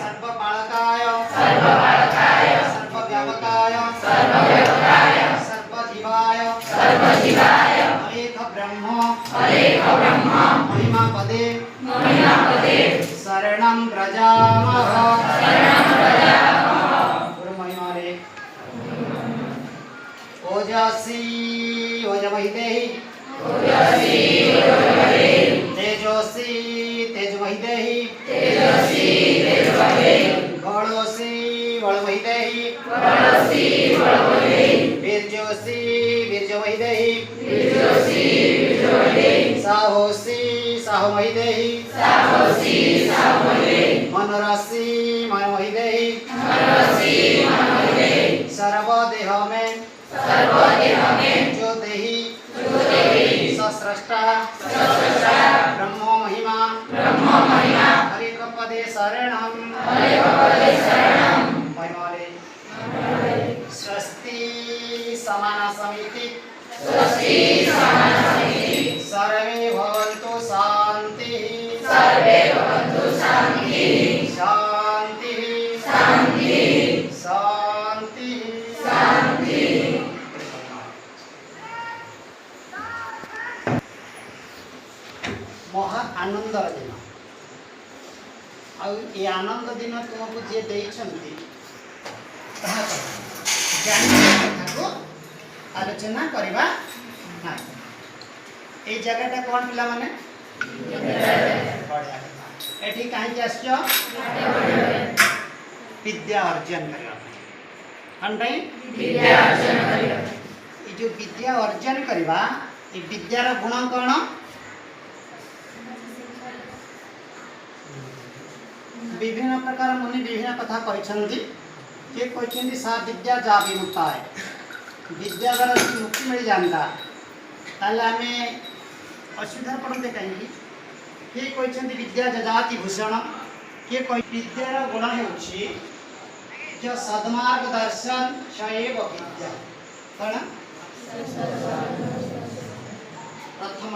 सर्वपालकाय सर्वव्यापकाय सर्वजीवाय अलेख ब्रह्म महिमापदे शरणं व्रजामः। गुरु महिमारे ओजस्वी ओजमहिदेहि तेजस्वी तेजमहिदेहि बलोस्वी बलमहिदेहि वीर्योस्वी वीर्यमहिदेहि साहोस्वी साहोमहिदेहि मनोरास्वी मनोमहिदेहि सर्वदेह में ज्योतिहि सस्रष्टा ब्रह्मो महिमा हरिकपदे शरणं महिमाले स्वस्ति समाना समिति सर्वे भवन्तु शान्ति शान्ति शान्ति। महा आनंदर दिन ये आनंद दिन तुमको जे को आलोचना करवा ना ये जगह कौन पिला माने एठी कहीं आसो विद्या अर्जन करने जो विद्या अर्जन करवा ये विद्यार गुण कौन विभिन्न प्रकार मुनि विभिन्न कथा कहते किए कहते सा विद्या जा विमुक्ता है विद्या द्वारा मुक्ति मिल जाता ताले आम असुविधा पड़ते कहीं किए कहते विद्या जजाति भूषण किए विद्यार गुण हो सद्मार्ग दर्शन सएव विद्या कौन प्रथम